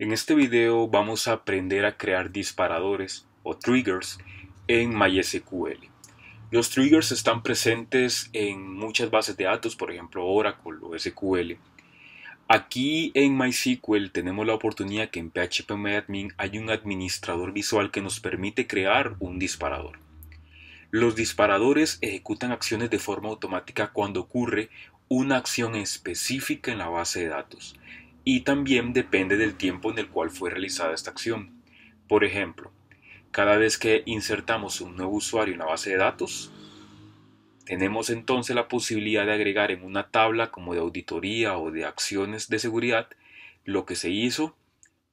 En este video vamos a aprender a crear disparadores o triggers en MySQL. Los triggers están presentes en muchas bases de datos, por ejemplo Oracle o SQL. Aquí en MySQL tenemos la oportunidad que en PHPMyAdmin hay un administrador visual que nos permite crear un disparador. Los disparadores ejecutan acciones de forma automática cuando ocurre una acción específica en la base de datos y también depende del tiempo en el cual fue realizada esta acción. Por ejemplo, cada vez que insertamos un nuevo usuario en la base de datos, tenemos entonces la posibilidad de agregar en una tabla como de auditoría o de acciones de seguridad lo que se hizo,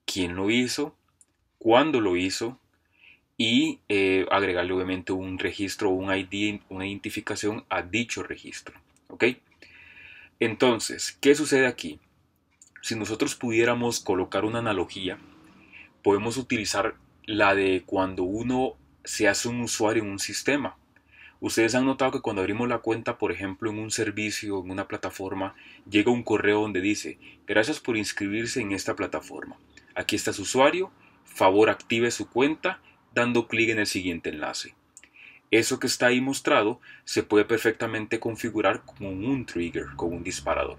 quién lo hizo, cuándo lo hizo y agregarle obviamente un registro, un ID, una identificación a dicho registro. ¿Ok? Entonces, ¿qué sucede aquí? Si nosotros pudiéramos colocar una analogía, podemos utilizar la de cuando uno se hace un usuario en un sistema. Ustedes han notado que cuando abrimos la cuenta, por ejemplo, en un servicio, en una plataforma, llega un correo donde dice: gracias por inscribirse en esta plataforma. Aquí está su usuario, favor active su cuenta dando clic en el siguiente enlace. Eso que está ahí mostrado se puede perfectamente configurar como un trigger, como un disparador.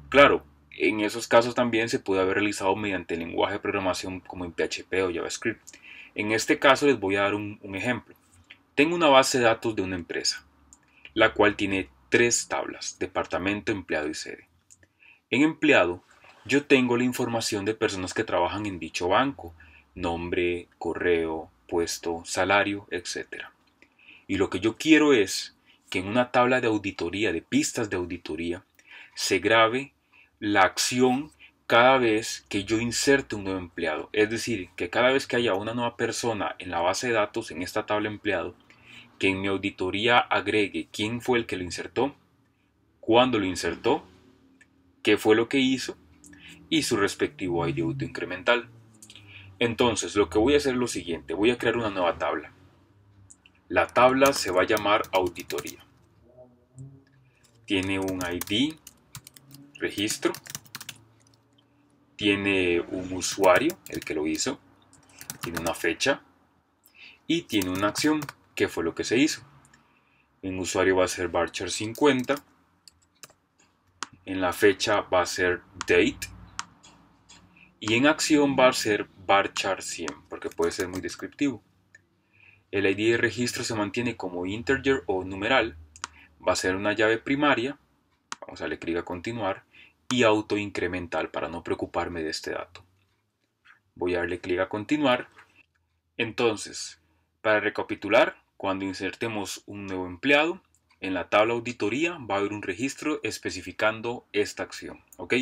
Claro, en esos casos también se puede haber realizado mediante el lenguaje de programación como en PHP o JavaScript. En este caso les voy a dar un ejemplo. Tengo una base de datos de una empresa, la cual tiene tres tablas: departamento, empleado y sede. En empleado, yo tengo la información de personas que trabajan en dicho banco: nombre, correo, puesto, salario, etc. Y lo que yo quiero es que en una tabla de auditoría, de pistas de auditoría, se grabe la acción cada vez que yo inserte un nuevo empleado. Es decir, que cada vez que haya una nueva persona en la base de datos, en esta tabla empleado, que en mi auditoría agregue quién fue el que lo insertó, cuándo lo insertó, qué fue lo que hizo y su respectivo ID autoincremental. Entonces, lo que voy a hacer es lo siguiente: voy a crear una nueva tabla. La tabla se va a llamar auditoría. Tiene un ID, registro, tiene un usuario, el que lo hizo, tiene una fecha y tiene una acción, que fue lo que se hizo. En usuario va a ser varchar50, en la fecha va a ser date y en acción va a ser varchar100, porque puede ser muy descriptivo. El ID de registro se mantiene como integer o numeral, va a ser una llave primaria, vamos a darle clic a continuar, y autoincremental para no preocuparme de este dato. Voy a darle clic a continuar. Entonces, para recapitular, cuando insertemos un nuevo empleado, en la tabla auditoría va a haber un registro especificando esta acción. ¿Ok?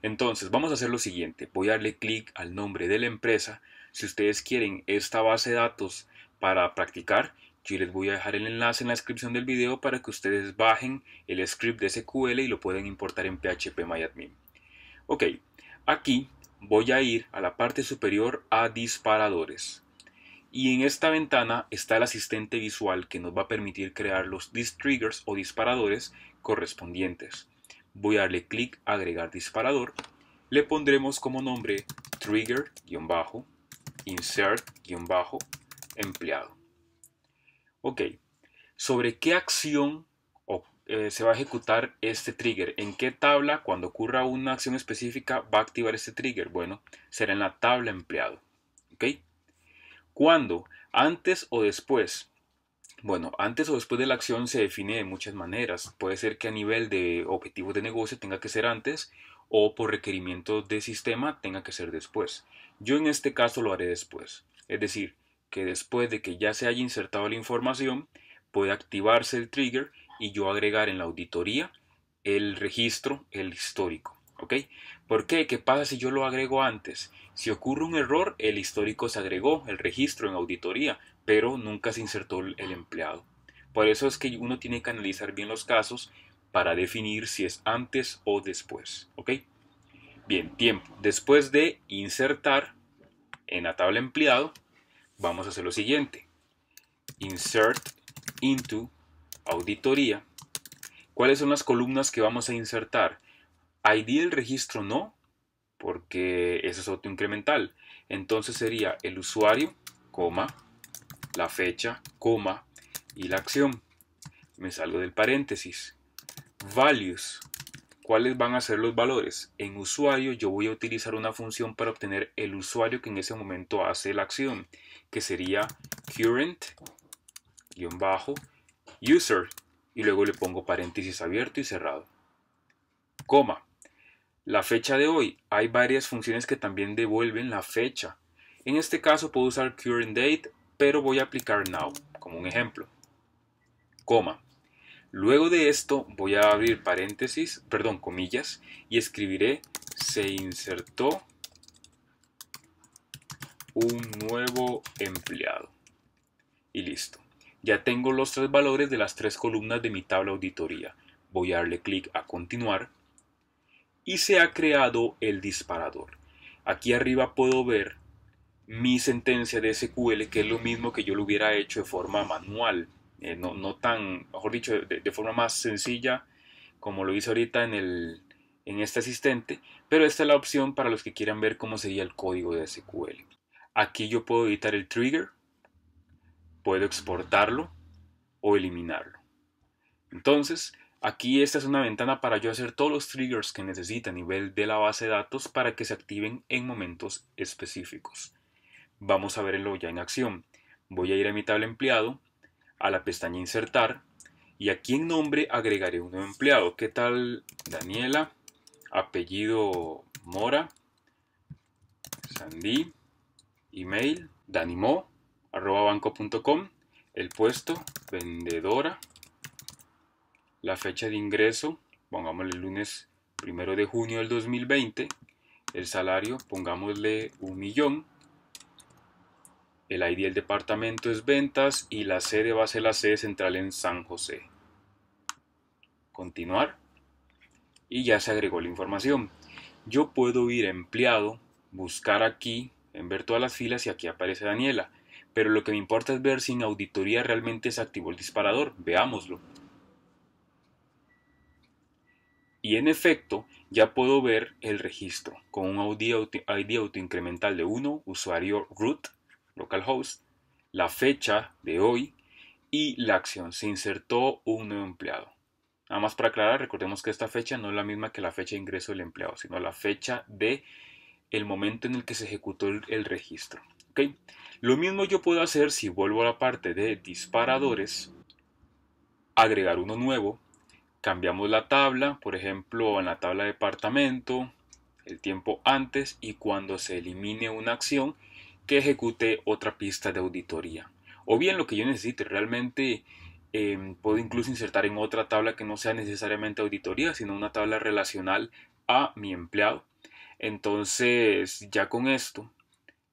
Entonces, vamos a hacer lo siguiente. Voy a darle clic al nombre de la empresa. Si ustedes quieren esta base de datos para practicar, yo les voy a dejar el enlace en la descripción del video para que ustedes bajen el script de SQL y lo puedan importar en PHPMyAdmin. Ok, aquí voy a ir a la parte superior a disparadores. Y en esta ventana está el asistente visual que nos va a permitir crear los triggers o disparadores correspondientes. Voy a darle clic a agregar disparador. Le pondremos como nombre trigger-insert-empleado. Ok, ¿sobre qué acción se va a ejecutar este trigger? ¿En qué tabla, cuando ocurra una acción específica, va a activar este trigger? Bueno, será en la tabla empleado. ¿Ok? ¿Cuándo? ¿Antes o después? Bueno, antes o después de la acción se define de muchas maneras. Puede ser que a nivel de objetivos de negocio tenga que ser antes, o por requerimientos de sistema tenga que ser después. Yo en este caso lo haré después. Es decir, que después de que ya se haya insertado la información, puede activarse el trigger y yo agregar en la auditoría el registro, el histórico. ¿Ok? ¿Por qué? ¿Qué pasa si yo lo agrego antes? Si ocurre un error, el histórico se agregó, el registro en auditoría, pero nunca se insertó el empleado. Por eso es que uno tiene que analizar bien los casos para definir si es antes o después. ¿Ok? Bien, tiempo. Después de insertar en la tabla empleado, vamos a hacer lo siguiente. Insert into auditoría. ¿Cuáles son las columnas que vamos a insertar? ID del registro no, porque eso es autoincremental. Entonces sería el usuario, coma, la fecha, coma, y la acción. Me salgo del paréntesis. Values. ¿Cuáles van a ser los valores? En usuario yo voy a utilizar una función para obtener el usuario que en ese momento hace la acción, que sería current-user, y luego le pongo paréntesis abierto y cerrado. Coma. La fecha de hoy. Hay varias funciones que también devuelven la fecha. En este caso puedo usar currentDate, pero voy a aplicar now como un ejemplo. Coma. Luego de esto voy a abrir comillas, y escribiré se insertó un nuevo empleado. Y listo. Ya tengo los tres valores de las tres columnas de mi tabla auditoría. Voy a darle clic a continuar y se ha creado el disparador. Aquí arriba puedo ver mi sentencia de SQL, que es lo mismo que yo lo hubiera hecho de forma manual. No tan, mejor dicho, de forma más sencilla como lo hice ahorita en este asistente, pero esta es la opción para los que quieran ver cómo sería el código de SQL. Aquí yo puedo editar el trigger, puedo exportarlo o eliminarlo. Entonces, aquí esta es una ventana para yo hacer todos los triggers que necesite a nivel de la base de datos para que se activen en momentos específicos. Vamos a verlo ya en acción. Voy a ir a mi tabla empleado, a la pestaña insertar, y aquí en nombre agregaré un nuevo empleado. ¿Qué tal? Daniela, apellido Mora, Sandy, email danimo@banco.com, el puesto vendedora, la fecha de ingreso, pongámosle el lunes 1 de junio del 2020, el salario, pongámosle 1.000.000, el ID del departamento es ventas y la sede va a ser la sede central en San José. Continuar y ya se agregó la información. Yo puedo ir a empleado, buscar aquí, en ver todas las filas y aquí aparece Daniela, pero lo que me importa es ver si en auditoría realmente se activó el disparador. Veámoslo. Y en efecto, ya puedo ver el registro con un ID autoincremental de 1, usuario root, localhost, la fecha de hoy y la acción. Se insertó un nuevo empleado. Nada más para aclarar, recordemos que esta fecha no es la misma que la fecha de ingreso del empleado, sino la fecha de el momento en el que se ejecutó el registro. ¿Okay? Lo mismo yo puedo hacer si vuelvo a la parte de disparadores, agregar uno nuevo. Cambiamos la tabla, por ejemplo, en la tabla de departamento, el tiempo antes y cuando se elimine una acción que ejecute otra pista de auditoría. O bien lo que yo necesite, realmente puedo incluso insertar en otra tabla que no sea necesariamente auditoría, sino una tabla relacional a mi empleado. Entonces, ya con esto,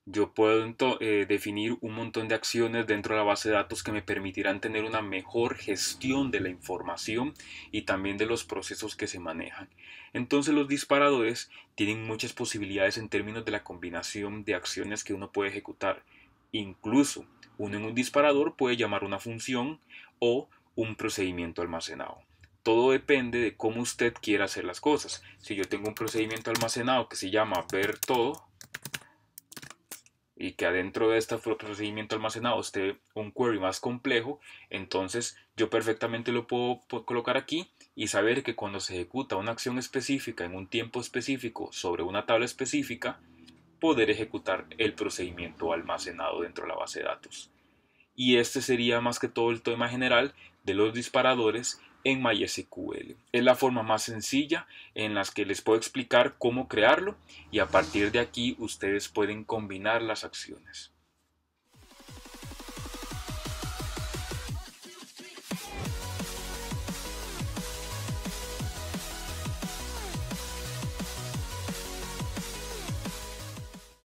yo puedo definir un montón de acciones dentro de la base de datos que me permitirán tener una mejor gestión de la información y también de los procesos que se manejan. Entonces los disparadores tienen muchas posibilidades en términos de la combinación de acciones que uno puede ejecutar. Incluso uno en un disparador puede llamar una función o un procedimiento almacenado. Todo depende de cómo usted quiera hacer las cosas. Si yo tengo un procedimiento almacenado que se llama ver todo, y que adentro de este procedimiento almacenado esté un query más complejo, entonces yo perfectamente lo puedo colocar aquí y saber que cuando se ejecuta una acción específica en un tiempo específico sobre una tabla específica, poder ejecutar el procedimiento almacenado dentro de la base de datos. Y este sería más que todo el tema general de los disparadores en MySQL. Es la forma más sencilla en la que les puedo explicar cómo crearlo y a partir de aquí ustedes pueden combinar las acciones.